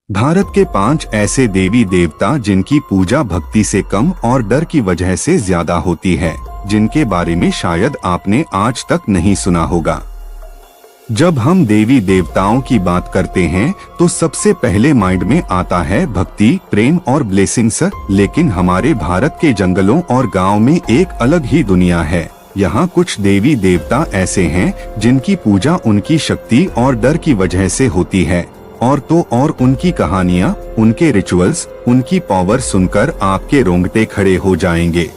भारत के 5 ऐसे देवी देवता जिनकी पूजा भक्ति से कम और डर की वजह से ज्यादा होती है, जिनके बारे में शायद आपने आज तक नहीं सुना होगा। जब हम देवी देवताओं की बात करते हैं तो सबसे पहले माइंड में आता है भक्ति, प्रेम और ब्लेसिंग्स, लेकिन हमारे भारत के जंगलों और गांव में एक अलग ही दुनिया है। यहाँ कुछ देवी देवता ऐसे हैं जिनकी पूजा उनकी शक्ति और डर की वजह से होती है, और उनकी कहानियाँ, उनके रिचुअल्स, उनकी पावर सुनकर आपके रोंगटे खड़े हो जाएंगे।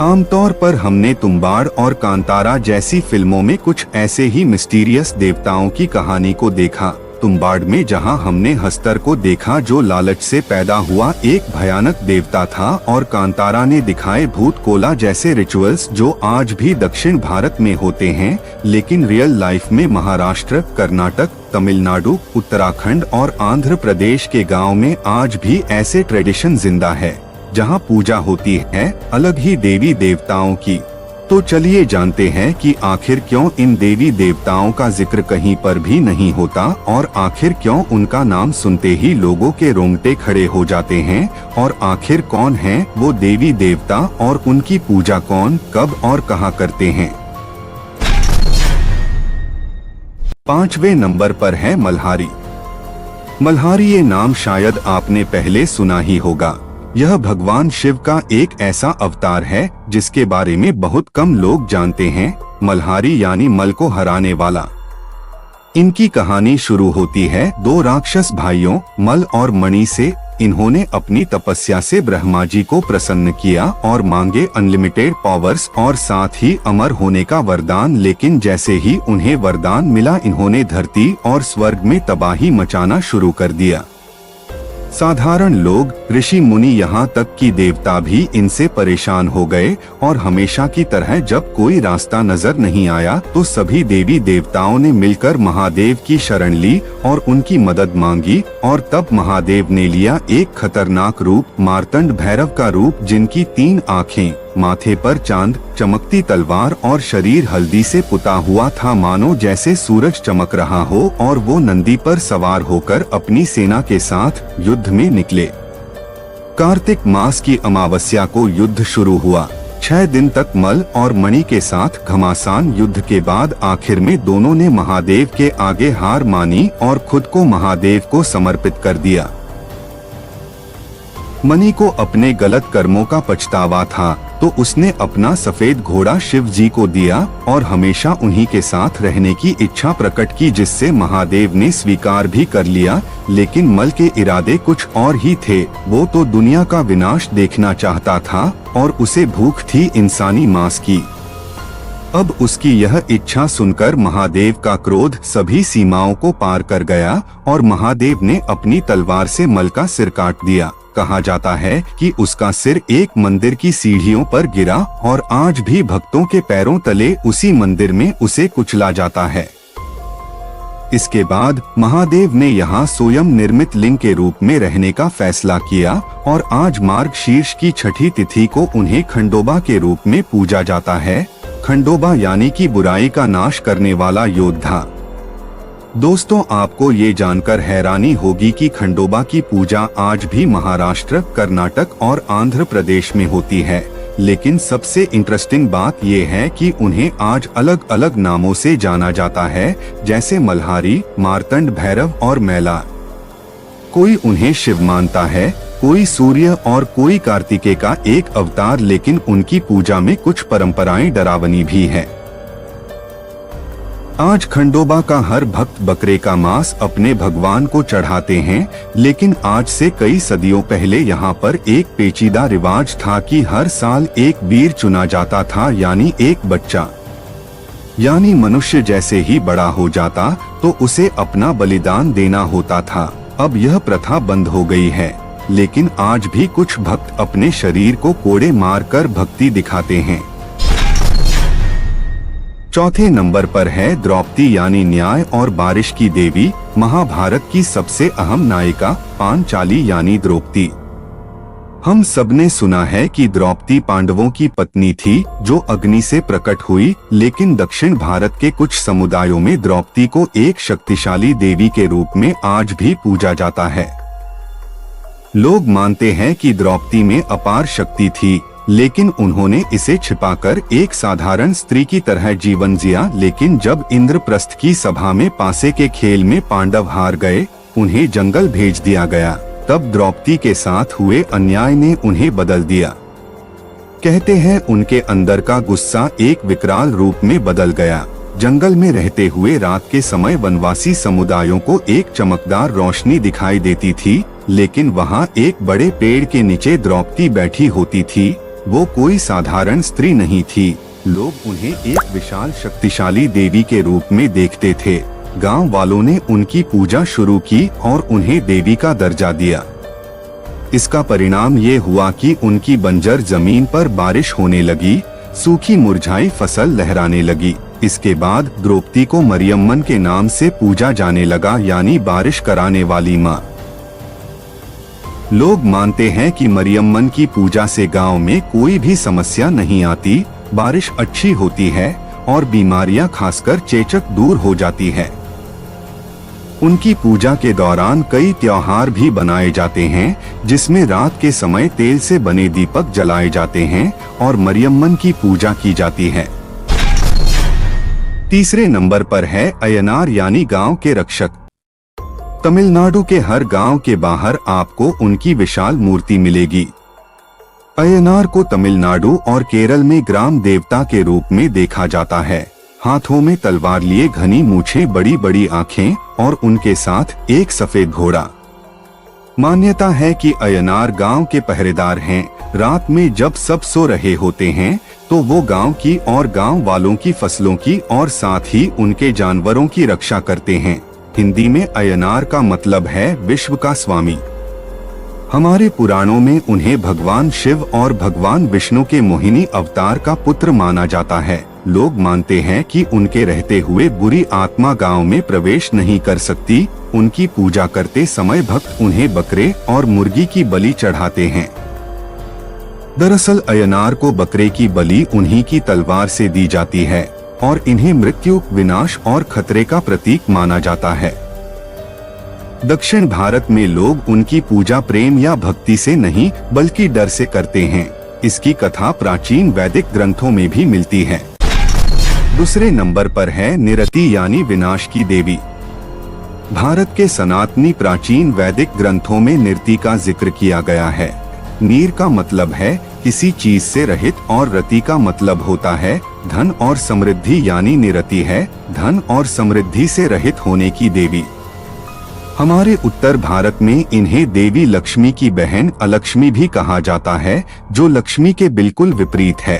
आमतौर पर हमने तुम्बाड़ और कांतारा जैसी फिल्मों में कुछ ऐसे ही मिस्टीरियस देवताओं की कहानी को देखा। तुम्बाड़ में जहां हमने हस्तर को देखा जो लालच से पैदा हुआ एक भयानक देवता था, और कांतारा ने दिखाए भूत कोला जैसे रिचुअल्स जो आज भी दक्षिण भारत में होते हैं, लेकिन रियल लाइफ में महाराष्ट्र, कर्नाटक, तमिलनाडु, उत्तराखंड और आंध्र प्रदेश के गांव में आज भी ऐसे ट्रेडिशन जिंदा है जहां पूजा होती है अलग ही देवी देवताओं की। तो चलिए जानते हैं कि आखिर क्यों इन देवी देवताओं का जिक्र कहीं पर भी नहीं होता, और आखिर क्यों उनका नाम सुनते ही लोगों के रोंगटे खड़े हो जाते हैं, और आखिर कौन है वो देवी देवता और उनकी पूजा कौन, कब और कहां करते हैं। 5वें नंबर पर है मल्हारी। मल्हारी ये नाम शायद आपने पहले सुना ही होगा। यह भगवान शिव का एक ऐसा अवतार है जिसके बारे में बहुत कम लोग जानते हैं। मल्हारी यानी मल को हराने वाला। इनकी कहानी शुरू होती है 2 राक्षस भाइयों मल और मणि से। इन्होंने अपनी तपस्या से ब्रह्मा जी को प्रसन्न किया और मांगे अनलिमिटेड पावर्स और साथ ही अमर होने का वरदान, लेकिन जैसे ही उन्हें वरदान मिला इन्होंने धरती और स्वर्ग में तबाही मचाना शुरू कर दिया। साधारण लोग, ऋषि मुनि, यहाँ तक कि देवता भी इनसे परेशान हो गए, और हमेशा की तरह जब कोई रास्ता नजर नहीं आया तो सभी देवी देवताओं ने मिलकर महादेव की शरण ली और उनकी मदद मांगी, और तब महादेव ने लिया एक खतरनाक रूप, मार्तंड भैरव का रूप, जिनकी 3 आँखें, माथे पर चांद, चमकती तलवार और शरीर हल्दी से पुता हुआ था, मानो जैसे सूरज चमक रहा हो, और वो नंदी पर सवार होकर अपनी सेना के साथ युद्ध में निकले। कार्तिक मास की अमावस्या को युद्ध शुरू हुआ। 6 दिन तक मल और मणि के साथ घमासान युद्ध के बाद आखिर में दोनों ने महादेव के आगे हार मानी और खुद को महादेव को समर्पित कर दिया। मणि को अपने गलत कर्मों का पछतावा था, तो उसने अपना सफेद घोड़ा शिव जी को दिया और हमेशा उन्हीं के साथ रहने की इच्छा प्रकट की, जिससे महादेव ने स्वीकार भी कर लिया। लेकिन मल के इरादे कुछ और ही थे। वो तो दुनिया का विनाश देखना चाहता था और उसे भूख थी इंसानी मांस की। अब उसकी यह इच्छा सुनकर महादेव का क्रोध सभी सीमाओं को पार कर गया और महादेव ने अपनी तलवार से मल का सिर काट दिया। कहा जाता है कि उसका सिर एक मंदिर की सीढ़ियों पर गिरा और आज भी भक्तों के पैरों तले उसी मंदिर में उसे कुचला जाता है। इसके बाद महादेव ने यहाँ स्वयं निर्मित लिंग के रूप में रहने का फैसला किया और आज मार्गशीर्ष की 6ठी तिथि को उन्हें खंडोबा के रूप में पूजा जाता है। खंडोबा यानी कि बुराई का नाश करने वाला योद्धा। दोस्तों, आपको ये जानकर हैरानी होगी कि खंडोबा की पूजा आज भी महाराष्ट्र, कर्नाटक और आंध्र प्रदेश में होती है, लेकिन सबसे इंटरेस्टिंग बात ये है कि उन्हें आज अलग अलग नामों से जाना जाता है, जैसे मल्हारी, मार्तंड भैरव और मैला। कोई उन्हें शिव मानता है, कोई सूर्य और कोई कार्तिकेय का एक अवतार, लेकिन उनकी पूजा में कुछ परंपराएं डरावनी भी है। आज खंडोबा का हर भक्त बकरे का मांस अपने भगवान को चढ़ाते हैं, लेकिन आज से कई सदियों पहले यहाँ पर एक पेचीदा रिवाज था कि हर साल एक वीर चुना जाता था, यानी एक बच्चा, यानी मनुष्य जैसे ही बड़ा हो जाता तो उसे अपना बलिदान देना होता था। अब यह प्रथा बंद हो गई है, लेकिन आज भी कुछ भक्त अपने शरीर को कोड़े मारकर भक्ति दिखाते हैं। 4थे नंबर पर है द्रौपदी यानी न्याय और बारिश की देवी, महाभारत की सबसे अहम नायिका पांचाली यानी द्रौपदी। हम सबने सुना है कि द्रौपदी पांडवों की पत्नी थी जो अग्नि से प्रकट हुई, लेकिन दक्षिण भारत के कुछ समुदायों में द्रौपदी को एक शक्तिशाली देवी के रूप में आज भी पूजा जाता है। लोग मानते हैं कि द्रौपदी में अपार शक्ति थी, लेकिन उन्होंने इसे छिपाकर एक साधारण स्त्री की तरह जीवन जिया। लेकिन जब इंद्रप्रस्थ की सभा में पासे के खेल में पांडव हार गए, उन्हें जंगल भेज दिया गया, तब द्रौपदी के साथ हुए अन्याय ने उन्हें बदल दिया। कहते हैं उनके अंदर का गुस्सा एक विकराल रूप में बदल गया। जंगल में रहते हुए रात के समय वनवासी समुदायों को एक चमकदार रोशनी दिखाई देती थी, लेकिन वहाँ एक बड़े पेड़ के नीचे द्रौपदी बैठी होती थी। वो कोई साधारण स्त्री नहीं थी। लोग उन्हें एक विशाल शक्तिशाली देवी के रूप में देखते थे। गांव वालों ने उनकी पूजा शुरू की और उन्हें देवी का दर्जा दिया। इसका परिणाम ये हुआ कि उनकी बंजर जमीन पर बारिश होने लगी, सूखी मुरझाई फसल लहराने लगी। इसके बाद द्रौपदी को मरियम्मन के नाम से पूजा जाने लगा, यानी बारिश कराने वाली माँ। लोग मानते हैं कि मरियम्मन की पूजा से गांव में कोई भी समस्या नहीं आती, बारिश अच्छी होती है और बीमारियां खासकर चेचक दूर हो जाती है। उनकी पूजा के दौरान कई त्योहार भी बनाए जाते हैं, जिसमें रात के समय तेल से बने दीपक जलाए जाते हैं और मरियम्मन की पूजा की जाती है। तीसरे नंबर पर है अय्यनार यानी गांव के रक्षक। तमिलनाडु के हर गांव के बाहर आपको उनकी विशाल मूर्ति मिलेगी। अय्यनार को तमिलनाडु और केरल में ग्राम देवता के रूप में देखा जाता है। हाथों में तलवार लिए, घनी मूछें, बड़ी बड़ी आंखें और उनके साथ एक सफेद घोड़ा। मान्यता है कि अय्यनार गांव के पहरेदार हैं। रात में जब सब सो रहे होते हैं तो वो गांव की और गांव वालों की फसलों की और साथ ही उनके जानवरों की रक्षा करते हैं। हिंदी में अय्यनार का मतलब है विश्व का स्वामी। हमारे पुराणों में उन्हें भगवान शिव और भगवान विष्णु के मोहिनी अवतार का पुत्र माना जाता है। लोग मानते हैं कि उनके रहते हुए बुरी आत्मा गांव में प्रवेश नहीं कर सकती। उनकी पूजा करते समय भक्त उन्हें बकरे और मुर्गी की बलि चढ़ाते हैं। दरअसल अय्यनार को बकरे की बलि उन्हीं की तलवार से दी जाती है और इन्हें मृत्यु, विनाश और खतरे का प्रतीक माना जाता है। दक्षिण भारत में लोग उनकी पूजा प्रेम या भक्ति से नहीं बल्कि डर से करते हैं। इसकी कथा प्राचीन वैदिक ग्रंथों में भी मिलती है। दूसरे नंबर पर है निरति यानी विनाश की देवी। भारत के सनातनी प्राचीन वैदिक ग्रंथों में निरति का जिक्र किया गया है। नीर का मतलब है किसी चीज से रहित और रति का मतलब होता है धन और समृद्धि, यानी निरति है धन और समृद्धि से रहित होने की देवी। हमारे उत्तर भारत में इन्हें देवी लक्ष्मी की बहन अलक्ष्मी भी कहा जाता है, जो लक्ष्मी के बिल्कुल विपरीत है।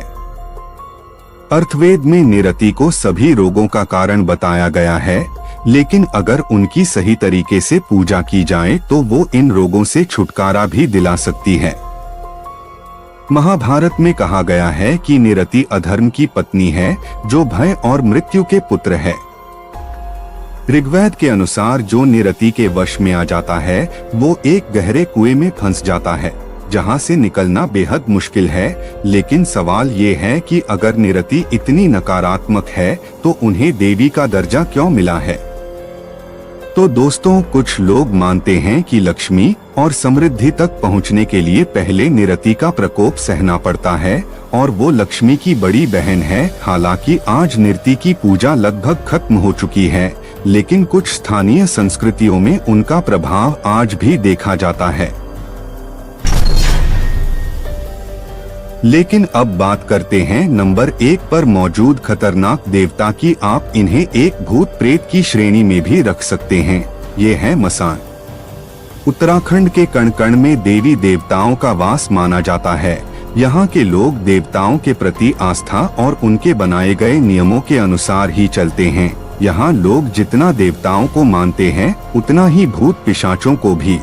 अर्थवेद में निरति को सभी रोगों का कारण बताया गया है, लेकिन अगर उनकी सही तरीके से पूजा की जाए तो वो इन रोगों से छुटकारा भी दिला सकती है। महाभारत में कहा गया है कि निरति अधर्म की पत्नी है जो भय और मृत्यु के पुत्र है। ऋग्वेद के अनुसार जो निरति के वश में आ जाता है वो एक गहरे कुएं में फंस जाता है, जहां से निकलना बेहद मुश्किल है। लेकिन सवाल ये है कि अगर निरति इतनी नकारात्मक है तो उन्हें देवी का दर्जा क्यों मिला है? तो दोस्तों, कुछ लोग मानते हैं कि लक्ष्मी और समृद्धि तक पहुंचने के लिए पहले निरति का प्रकोप सहना पड़ता है और वो लक्ष्मी की बड़ी बहन है। हालांकि आज निरति की पूजा लगभग खत्म हो चुकी है, लेकिन कुछ स्थानीय संस्कृतियों में उनका प्रभाव आज भी देखा जाता है। लेकिन अब बात करते हैं नंबर 1 पर मौजूद खतरनाक देवता की। आप इन्हें एक भूत प्रेत की श्रेणी में भी रख सकते हैं। ये है मसान। उत्तराखंड के कण कण में देवी देवताओं का वास माना जाता है। यहाँ के लोग देवताओं के प्रति आस्था और उनके बनाए गए नियमों के अनुसार ही चलते हैं। यहाँ लोग जितना देवताओं को मानते हैं उतना ही भूत पिशाचों को भी।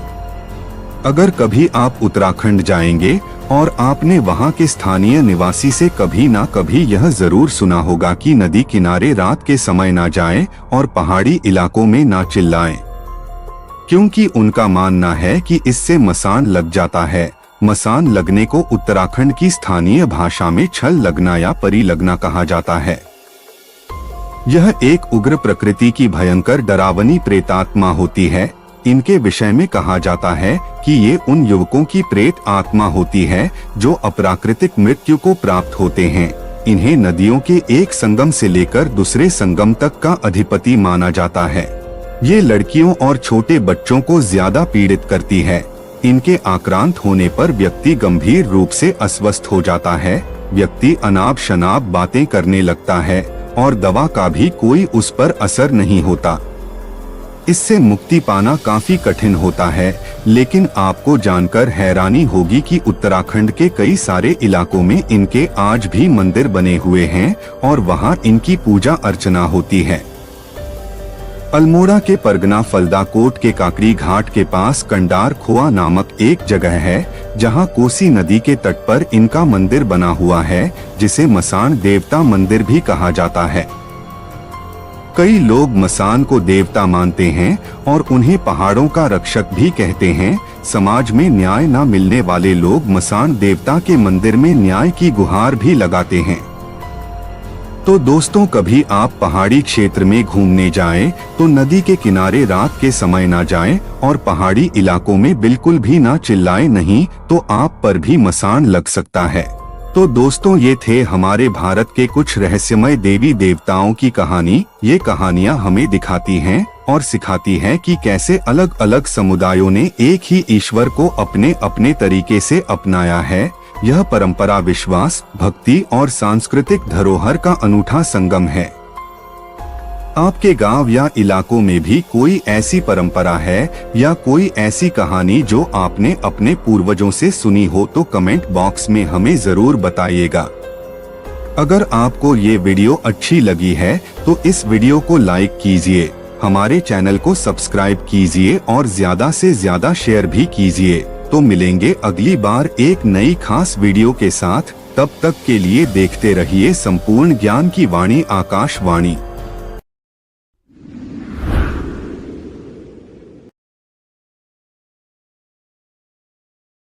अगर कभी आप उत्तराखंड जाएंगे और आपने वहाँ के स्थानीय निवासी से कभी ना कभी यह जरूर सुना होगा कि नदी किनारे रात के समय ना जाएं और पहाड़ी इलाकों में ना चिल्लाएं, क्योंकि उनका मानना है कि इससे मसान लग जाता है। मसान लगने को उत्तराखंड की स्थानीय भाषा में छल लगना या परी लगना कहा जाता है। यह एक उग्र प्रकृति की भयंकर डरावनी प्रेतात्मा होती है। इनके विषय में कहा जाता है कि ये उन युवकों की प्रेत आत्मा होती है जो अप्राकृतिक मृत्यु को प्राप्त होते हैं। इन्हें नदियों के एक संगम से लेकर दूसरे संगम तक का अधिपति माना जाता है। ये लड़कियों और छोटे बच्चों को ज्यादा पीड़ित करती है। इनके आक्रांत होने पर व्यक्ति गंभीर रूप से अस्वस्थ हो जाता है। व्यक्ति अनाप शनाप बातें करने लगता है और दवा का भी कोई उस पर असर नहीं होता। इससे मुक्ति पाना काफी कठिन होता है, लेकिन आपको जानकर हैरानी होगी कि उत्तराखंड के कई सारे इलाकों में इनके आज भी मंदिर बने हुए हैं और वहां इनकी पूजा अर्चना होती है। अल्मोड़ा के परगना फलदा कोट के काकरी घाट के पास कंडार खोआ नामक एक जगह है जहां कोसी नदी के तट पर इनका मंदिर बना हुआ है, जिसे मसान देवता मंदिर भी कहा जाता है। कई लोग मसान को देवता मानते हैं और उन्हें पहाड़ों का रक्षक भी कहते हैं। समाज में न्याय न मिलने वाले लोग मसान देवता के मंदिर में न्याय की गुहार भी लगाते हैं। तो दोस्तों, कभी आप पहाड़ी क्षेत्र में घूमने जाएं तो नदी के किनारे रात के समय ना जाएं और पहाड़ी इलाकों में बिल्कुल भी ना चिल्लाएं, नहीं तो आप पर भी मसान लग सकता है। तो दोस्तों, ये थे हमारे भारत के कुछ रहस्यमय देवी देवताओं की कहानी। ये कहानियाँ हमें दिखाती हैं और सिखाती हैं कि कैसे अलग अलग समुदायों ने एक ही ईश्वर को अपने अपने तरीके से अपनाया है। यह परंपरा विश्वास, भक्ति और सांस्कृतिक धरोहर का अनूठा संगम है। आपके गांव या इलाकों में भी कोई ऐसी परंपरा है या कोई ऐसी कहानी जो आपने अपने पूर्वजों से सुनी हो तो कमेंट बॉक्स में हमें जरूर बताइएगा। अगर आपको ये वीडियो अच्छी लगी है तो इस वीडियो को लाइक कीजिए, हमारे चैनल को सब्सक्राइब कीजिए और ज्यादा से ज्यादा शेयर भी कीजिए। तो मिलेंगे अगली बार एक नई खास वीडियो के साथ। तब तक के लिए देखते रहिए संपूर्ण ज्ञान की वाणी आकाशवाणी।